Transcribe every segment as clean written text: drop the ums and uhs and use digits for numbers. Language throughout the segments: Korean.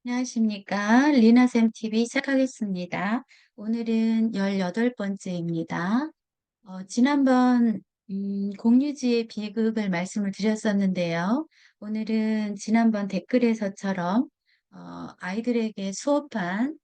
안녕하십니까. 리나쌤 TV 시작하겠습니다. 오늘은 18번째입니다. 지난번 공유지의 비극을 말씀을 드렸었는데요. 오늘은 지난번 댓글에서처럼 아이들에게 수업한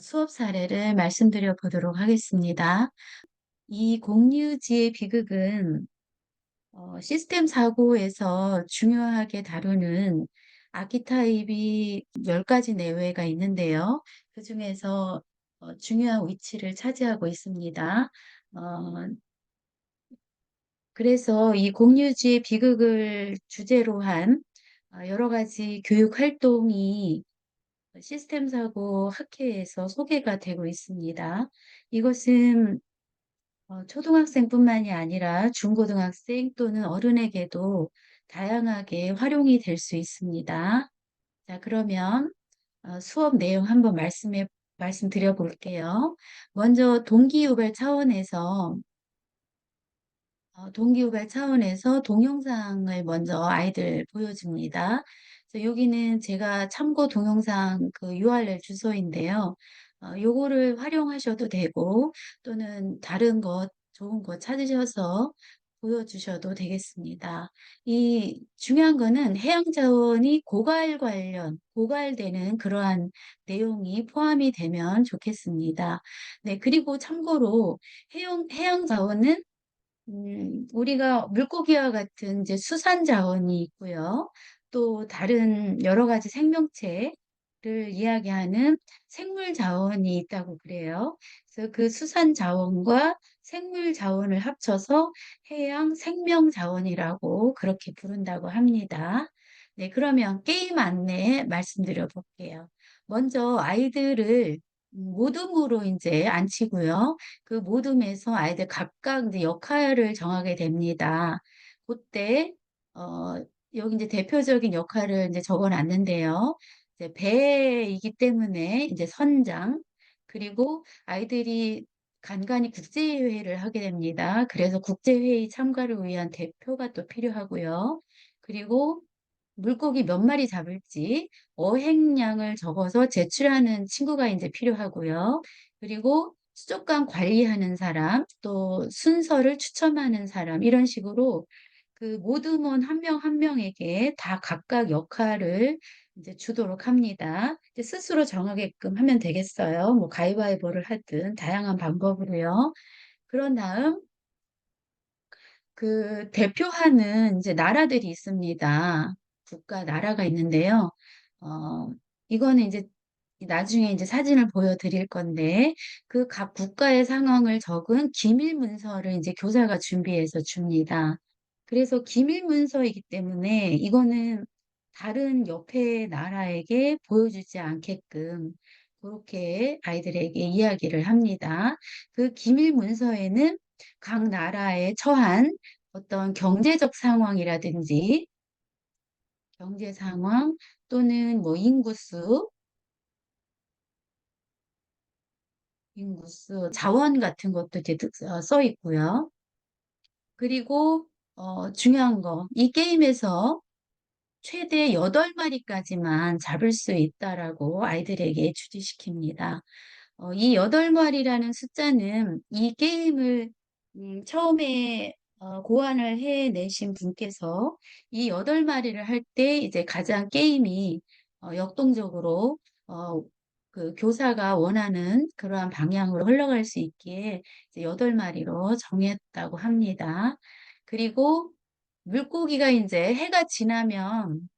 수업 사례를 말씀드려 보도록 하겠습니다. 이 공유지의 비극은 시스템 사고에서 중요하게 다루는 아키타입이 10가지 내외가 있는데요. 그중에서 중요한 위치를 차지하고 있습니다. 어, 그래서 이 공유지의 비극을 주제로 한 여러 가지 교육 활동이 시스템 사고 학회에서 소개가 되고 있습니다. 이것은 초등학생뿐만이 아니라 중고등학생 또는 어른에게도 다양하게 활용이 될 수 있습니다. 자, 그러면 수업 내용 한번 말씀드려 볼게요. 먼저 동기유발 차원에서 동영상을 먼저 아이들 보여줍니다. 그래서 여기는 제가 참고 동영상 그 URL 주소인데요. 요거를 활용하셔도 되고 또는 다른 것 좋은 거 찾으셔서 보여주셔도 되겠습니다. 이 중요한 거는 해양 자원이 고갈되는 그러한 내용이 포함이 되면 좋겠습니다. 네, 그리고 참고로 해양 자원은 우리가 물고기와 같은 이제 수산 자원이 있고요. 또 다른 여러 가지 생명체를 이야기하는 생물 자원이 있다고 그래요. 그래서 그 수산 자원과 생물 자원을 합쳐서 해양 생명 자원이라고 그렇게 부른다고 합니다. 네, 그러면 게임 안내 말씀드려 볼게요. 먼저 아이들을 모둠으로 이제 앉히고요. 그 모둠에서 아이들 각각 이제 역할을 정하게 됩니다. 그때 어, 여기 이제 대표적인 역할을 이제 적어놨는데요. 이제 배이기 때문에 이제 선장 그리고 아이들이 간간히 국제회의를 하게 됩니다. 그래서 국제회의 참가를 위한 대표가 또 필요하고요. 그리고 물고기 몇 마리 잡을지 어획량을 적어서 제출하는 친구가 이제 필요하고요. 그리고 수족관 관리하는 사람, 또 순서를 추첨하는 사람, 이런 식으로 그 모둠원 한 명 한 명에게 다 각각 역할을 이제 주도록 합니다. 이제 스스로 정하게끔 하면 되겠어요. 뭐 가위바위보를 하든 다양한 방법으로요. 그런 다음 그 대표하는 이제 나라들이 있습니다. 나라가 있는데요. 어, 이거는 이제 나중에 이제 사진을 보여드릴 건데 그 각 국가의 상황을 적은 기밀 문서를 이제 교사가 준비해서 줍니다. 그래서 기밀 문서이기 때문에 이거는 다른 옆에 나라에게 보여주지 않게끔 그렇게 아이들에게 이야기를 합니다. 그 기밀 문서에는 각 나라에 처한 어떤 경제적 상황이라든지 경제 상황 또는 뭐 인구수, 자원 같은 것도 이제 써 있고요. 그리고 중요한 거, 이 게임에서 최대 8마리까지만 잡을 수 있다라고 아이들에게 주지시킵니다. 이 8마리라는 숫자는 이 게임을 처음에 고안을 해내신 분께서 이 8마리를 할 때 이제 가장 게임이 역동적으로 어, 그 교사가 원하는 그러한 방향으로 흘러갈 수 있기에 이제 8마리로 정했다고 합니다. 그리고 물고기가 이제 해가 지나면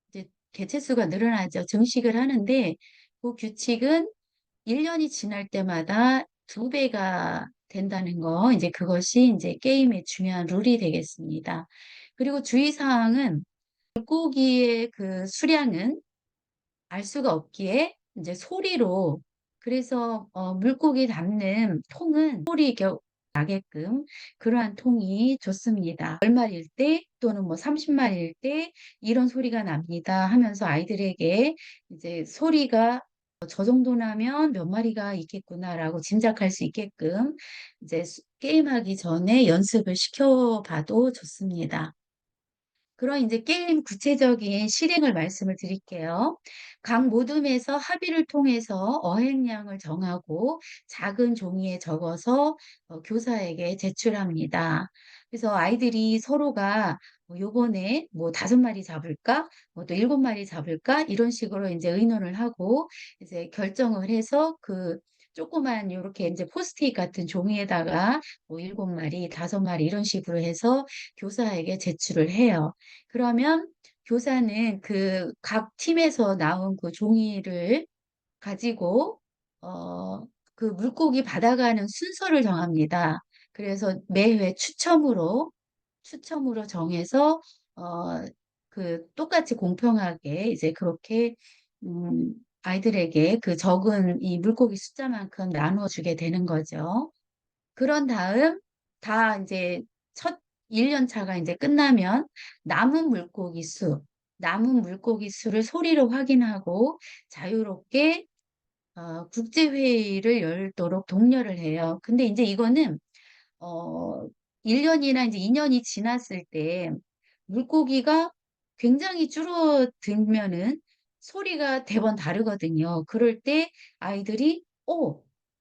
이제 개체수가 늘어나죠. 증식을 하는데 그 규칙은 1년이 지날 때마다 2배가 된다는 거, 이제 그것이 이제 게임의 중요한 룰이 되겠습니다. 그리고 주의사항은 물고기의 그 수량은 알 수가 없기에 이제 소리로 그래서 물고기 담는 통은 소리 나게끔 그러한 통이 좋습니다. 10마리일 때 또는 뭐 30마리일 때 이런 소리가 납니다 하면서 아이들에게 이제 소리가 저 정도 나면 몇 마리가 있겠구나라고 짐작할 수 있게끔 이제 게임하기 전에 연습을 시켜봐도 좋습니다. 그런 이제 게임 구체적인 실행을 말씀을 드릴게요. 각 모둠에서 합의를 통해서 어획량을 정하고 작은 종이에 적어서 교사에게 제출합니다. 그래서 아이들이 서로가 요번에 뭐 5마리 잡을까? 또 7마리 잡을까? 이런 식으로 이제 의논을 하고 이제 결정을 해서 그 조그만 요렇게 이제 포스트잇 같은 종이에다가 뭐 7마리, 5마리 이런 식으로 해서 교사에게 제출을 해요. 그러면 교사는 그 각 팀에서 나온 그 종이를 가지고 어, 그 물고기 받아가는 순서를 정합니다. 그래서 매회 추첨으로 정해서 어, 그 똑같이 공평하게 이제 그렇게 음, 아이들에게 그 적은 이 물고기 숫자만큼 나누어 주게 되는 거죠. 그런 다음 다 이제 첫 1년 차가 이제 끝나면 남은 물고기 수, 남은 물고기 수를 소리로 확인하고 자유롭게 국제회의를 열도록 독려를 해요. 근데 이제 이거는 어, 1년이나 이제 2년이 지났을 때 물고기가 굉장히 줄어들면은 소리가 대번 다르거든요. 그럴 때 아이들이,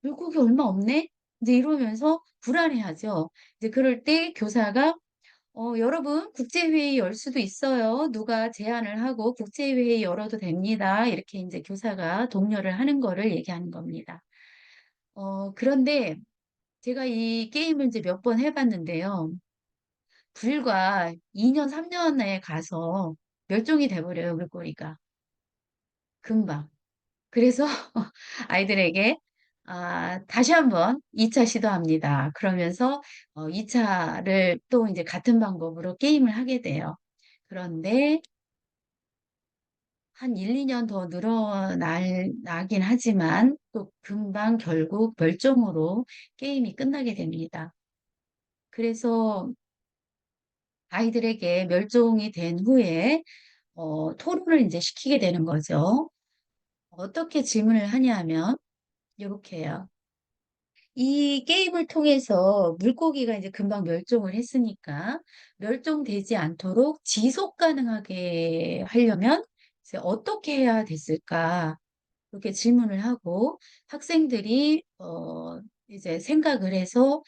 물고기 얼마 없네? 이제 이러면서 불안해하죠. 이제 그럴 때 교사가, 여러분, 국제회의 열 수도 있어요. 누가 제안을 하고 국제회의 열어도 됩니다. 이렇게 이제 교사가 독려를 하는 거를 얘기하는 겁니다. 그런데 제가 이 게임을 이제 몇 번 해봤는데요. 불과 2년, 3년에 가서 멸종이 돼버려요, 물고기가. 금방. 그래서 아이들에게 다시 한번 2차 시도합니다. 그러면서 2차를 또 이제 같은 방법으로 게임을 하게 돼요. 그런데 한 1, 2년 더 나긴 하지만 또 금방 결국 멸종으로 게임이 끝나게 됩니다. 그래서 아이들에게 멸종이 된 후에 토론을 이제 시키게 되는 거죠. 어떻게 질문을 하냐면 이렇게요. 이 게임을 통해서 물고기가 이제 금방 멸종을 했으니까 멸종되지 않도록 지속 가능하게 하려면 이제 어떻게 해야 됐을까? 그렇게 질문을 하고 학생들이 이제 생각을 해서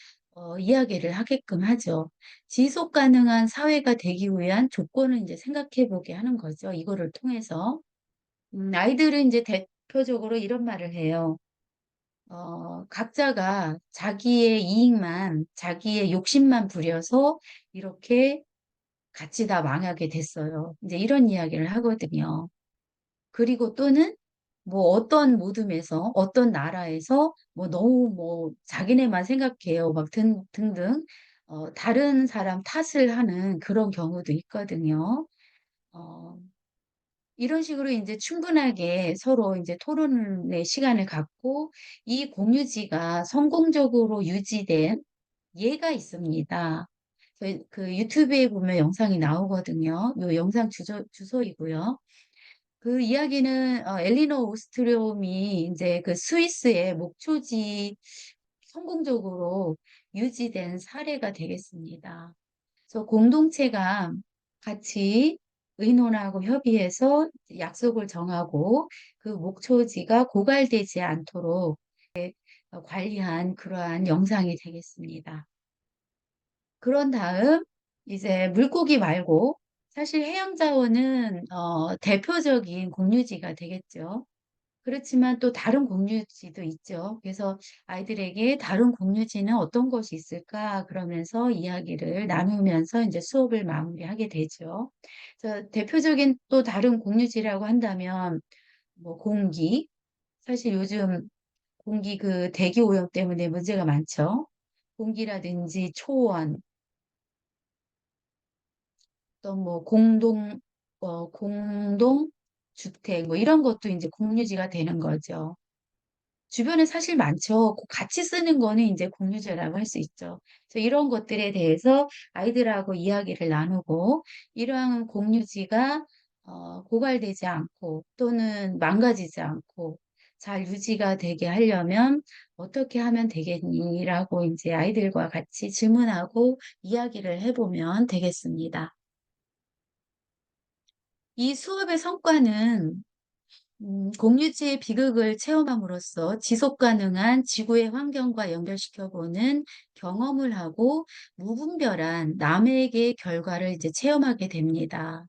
이야기를 하게끔 하죠. 지속 가능한 사회가 되기 위한 조건을 이제 생각해 보게 하는 거죠. 이거를 통해서. 아이들은 이제 대표적으로 이런 말을 해요. 각자가 자기의 이익만, 자기의 욕심만 부려서 이렇게 같이 다 망하게 됐어요. 이제 이런 이야기를 하거든요. 그리고 또는 뭐 어떤 모둠에서 어떤 나라에서 뭐 너무 뭐 자기네만 생각해요. 막 등등 다른 사람 탓을 하는 그런 경우도 있거든요. 어, 이런 식으로 이제 충분하게 서로 이제 토론의 시간을 갖고 이 공유지가 성공적으로 유지된 예가 있습니다. 그 유튜브에 보면 영상이 나오거든요. 이 영상 주소이고요. 그 이야기는 엘리너 오스트롬이 이제 그 스위스의 목초지 성공적으로 유지된 사례가 되겠습니다. 그래서 공동체가 같이 의논하고 협의해서 약속을 정하고 그 목초지가 고갈되지 않도록 관리한 그러한 영상이 되겠습니다. 그런 다음 이제 물고기 말고 사실 해양자원은 대표적인 공유지가 되겠죠. 그렇지만 또 다른 공유지도 있죠. 그래서 아이들에게 다른 공유지는 어떤 것이 있을까 그러면서 이야기를 나누면서 이제 수업을 마무리하게 되죠. 그래서 대표적인 또 다른 공유지라고 한다면 뭐 공기. 사실 요즘 공기 그 대기 오염 때문에 문제가 많죠. 공기라든지 초원, 또 뭐 공동 주택 뭐 이런 것도 이제 공유지가 되는 거죠. 주변에 사실 많죠. 같이 쓰는 거는 이제 공유제라고 할 수 있죠. 그래서 이런 것들에 대해서 아이들하고 이야기를 나누고 이러한 공유지가 고갈되지 않고 또는 망가지지 않고 잘 유지가 되게 하려면 어떻게 하면 되겠니라고 이제 아이들과 같이 질문하고 이야기를 해보면 되겠습니다. 이 수업의 성과는 공유지의 비극을 체험함으로써 지속 가능한 지구의 환경과 연결시켜보는 경험을 하고 무분별한 남에게 결과를 이제 체험하게 됩니다.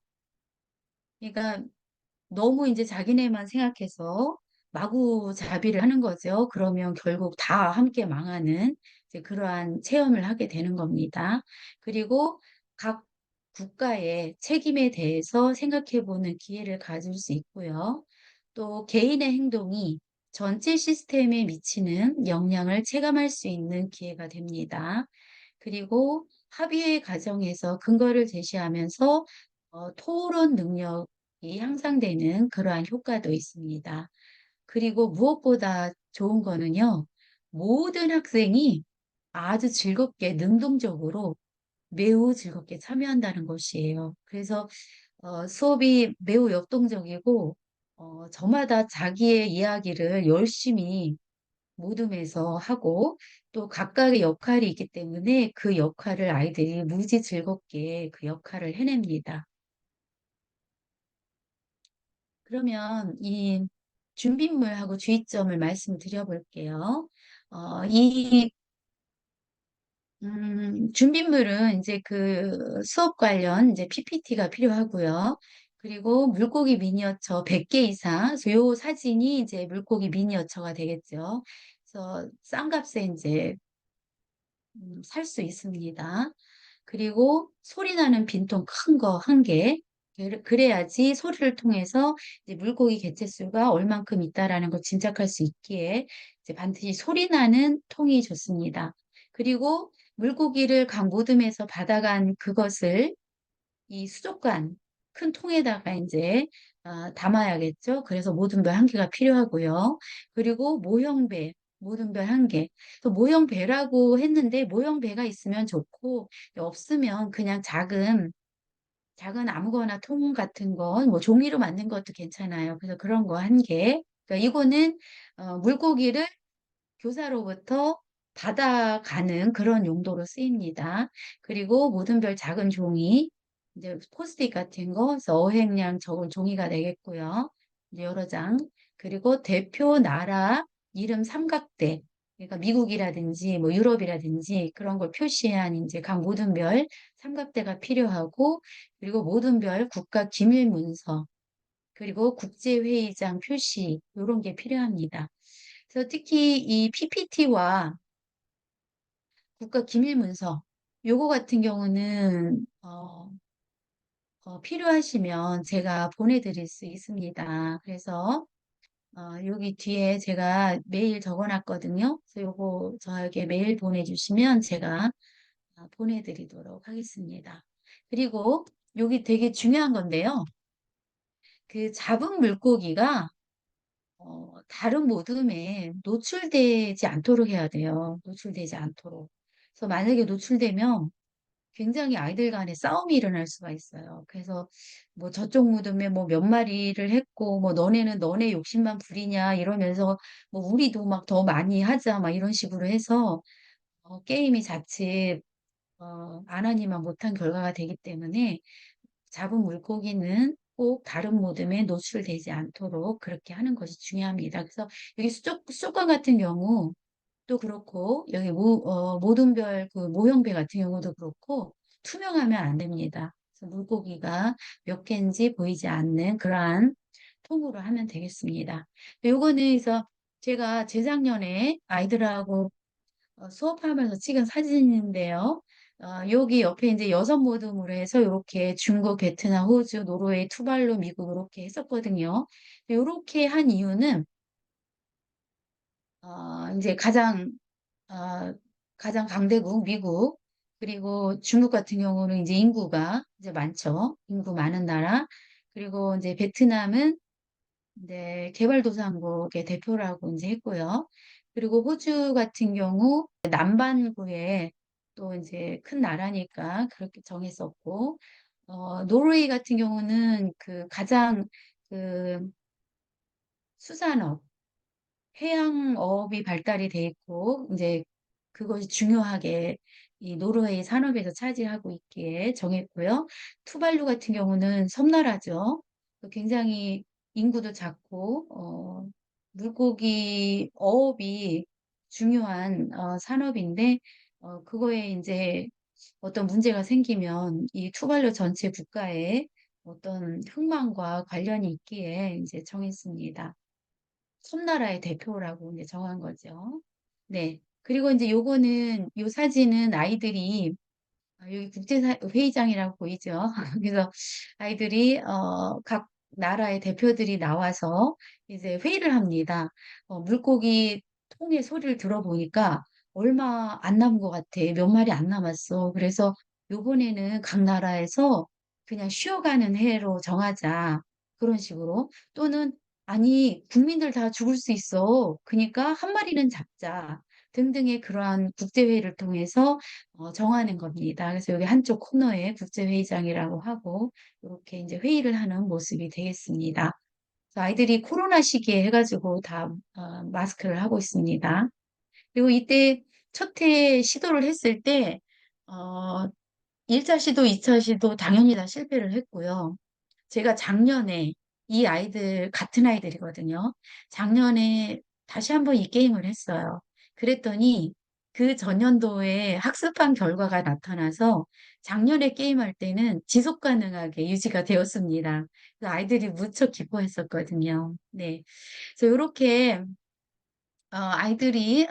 그러니까 너무 이제 자기네만 생각해서 마구잡이를 하는 거죠. 그러면 결국 다 함께 망하는 이제 그러한 체험을 하게 되는 겁니다. 그리고 각 국가의 책임에 대해서 생각해 보는 기회를 가질 수 있고요. 또 개인의 행동이 전체 시스템에 미치는 영향을 체감할 수 있는 기회가 됩니다. 그리고 합의의 과정에서 근거를 제시하면서 토론 능력이 향상되는 그러한 효과도 있습니다. 그리고 무엇보다 좋은 거는요, 모든 학생이 아주 즐겁게, 능동적으로 매우 즐겁게 참여한다는 것이에요. 그래서 수업이 매우 역동적이고, 저마다 자기의 이야기를 열심히 모둠에서 하고 또 각각의 역할이 있기 때문에 그 역할을 아이들이 무지 즐겁게 그 역할을 해냅니다. 그러면 이 준비물하고 주의점을 말씀드려 볼게요. 이 준비물은 이제 그 수업 관련 이제 PPT가 필요하고요. 그리고 물고기 미니어처 100개 이상, 요 사진이 이제 물고기 미니어처가 되겠죠. 그래서 싼 값에 이제 살 수 있습니다. 그리고 소리 나는 빈통 큰 거 한 개. 그래야지 소리를 통해서 이제 물고기 개체수가 얼만큼 있다라는 걸 짐작할 수 있기에 이제 반드시 소리 나는 통이 좋습니다. 그리고 물고기를 각 모듬에서 받아간 그것을 이 수족관 큰 통에다가 이제 담아야겠죠. 그래서 모든 별 한 개가 필요하고요. 그리고 모형배, 모든 별 한 개. 또 모형배라고 했는데 모형배가 있으면 좋고 없으면 그냥 작은 아무거나 통 같은 건 뭐 종이로 만든 것도 괜찮아요. 그래서 그런 거 한 개. 그러니까 이거는 물고기를 교사로부터 받아가는 그런 용도로 쓰입니다. 그리고 모든 별 작은 종이, 이제 포스트잇 같은 거, 그래서 어획량 적을 종이가 되겠고요. 이제 여러 장. 그리고 대표 나라 이름 삼각대. 그러니까 미국이라든지 뭐 유럽이라든지 그런 걸 표시한 이제 각 모든 별 삼각대가 필요하고, 그리고 모든 별 국가 기밀 문서, 그리고 국제회의장 표시, 이런 게 필요합니다. 그래서 특히 이 PPT와 국가 기밀 문서, 요거 같은 경우는 필요하시면 제가 보내드릴 수 있습니다. 그래서 여기 뒤에 제가 메일 적어놨거든요. 그래서 요거 저에게 메일 보내주시면 제가 보내드리도록 하겠습니다. 그리고 여기 되게 중요한 건데요. 그 잡은 물고기가 다른 모둠에 노출되지 않도록 해야 돼요. 노출되지 않도록. 그래서 만약에 노출되면 굉장히 아이들 간에 싸움이 일어날 수가 있어요. 그래서 뭐 저쪽 무덤에 뭐 몇 마리를 했고 뭐 너네는 너네 욕심만 부리냐 이러면서 뭐 우리도 막 더 많이 하자 막 이런 식으로 해서 게임이 자칫 안 하니만 못한 결과가 되기 때문에 잡은 물고기는 꼭 다른 모듬에 노출되지 않도록 그렇게 하는 것이 중요합니다. 그래서 여기 수족관 같은 경우 또 그렇고 여기 모둠별 그 모형배 같은 경우도 그렇고 투명하면 안 됩니다. 그래서 물고기가 몇 개인지 보이지 않는 그러한 통으로 하면 되겠습니다. 요거는 그래서 제가 재작년에 아이들하고 수업하면서 찍은 사진인데요. 여기 옆에 이제 여섯 모듬으로 해서 이렇게 중국, 베트남, 호주, 노르웨이, 투발루, 미국 이렇게 했었거든요. 이렇게 한 이유는 이제 어, 가장 강대국 미국, 그리고 중국 같은 경우는 이제 인구가 이제 많죠. 인구 많은 나라. 그리고 이제 베트남은 이제 개발도상국의 대표라고 이제 했고요. 그리고 호주 같은 경우 남반구에 또 이제 큰 나라니까 그렇게 정했었고, 노르웨이 같은 경우는 그 가장 그 수산업 해양업이 발달이 돼 있고 이제 그것이 중요하게 이 노르웨이 산업에서 차지하고 있기에 정했고요. 투발루 같은 경우는 섬나라죠. 또 굉장히 인구도 작고, 물고기 어업이 중요한 산업인데, 그거에 이제 어떤 문제가 생기면 이 투발루 전체 국가에 어떤 흥망과 관련이 있기에 이제 정했습니다. 섬나라의 대표라고 이제 정한 거죠. 네. 그리고 이제 요 사진은 아이들이 여기 국제회의장이라고 보이죠? 그래서 아이들이 각 나라의 대표들이 나와서 이제 회의를 합니다. 물고기 통의 소리를 들어보니까 얼마 안 남은 것 같아. 몇 마리 안 남았어. 그래서 요번에는 각 나라에서 그냥 쉬어가는 해로 정하자. 그런 식으로. 또는 아니, 국민들 다 죽을 수 있어. 그러니까 한 마리는 잡자. 등등의 그러한 국제회의를 통해서 정하는 겁니다. 그래서 여기 한쪽 코너에 국제회의장이라고 하고 이렇게 이제 회의를 하는 모습이 되겠습니다. 그래서 아이들이 코로나 시기에 해가지고 다 마스크를 하고 있습니다. 그리고 이때 첫 해 시도를 했을 때 1차 시도, 2차 시도 당연히 다 실패를 했고요. 제가 작년에 이 아이들 같은 아이들이거든요. 작년에 다시 한번 이 게임을 했어요. 그랬더니 그 전년도에 학습한 결과가 나타나서 작년에 게임할 때는 지속 가능하게 유지가 되었습니다. 그래서 아이들이 무척 기뻐했었거든요. 네. 그래서 이렇게 아이들이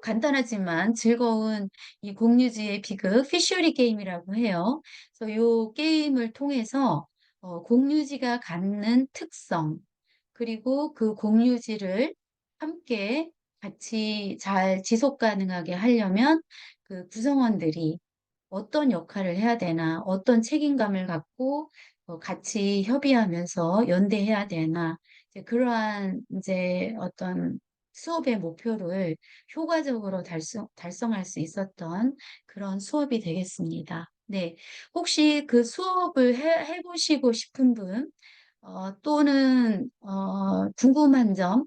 간단하지만 즐거운 이 공유지의 비극 피쉬리 게임이라고 해요. 그래서 이 게임을 통해서 공유지가 갖는 특성 그리고 그 공유지를 함께 같이 잘 지속 가능하게 하려면 그 구성원들이 어떤 역할을 해야 되나, 어떤 책임감을 갖고 같이 협의하면서 연대해야 되나, 이제 그러한 이제 어떤 수업의 목표를 효과적으로 달성할 수 있었던 그런 수업이 되겠습니다. 네. 혹시 그 수업을 해보시고 싶은 분, 또는, 궁금한 점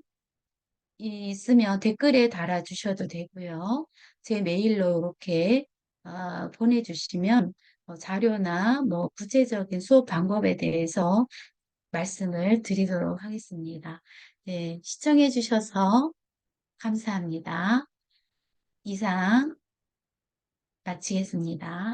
있으면 댓글에 달아주셔도 되고요. 제 메일로 이렇게 보내주시면 자료나 뭐 구체적인 수업 방법에 대해서 말씀을 드리도록 하겠습니다. 네, 시청해 주셔서 감사합니다. 이상 마치겠습니다.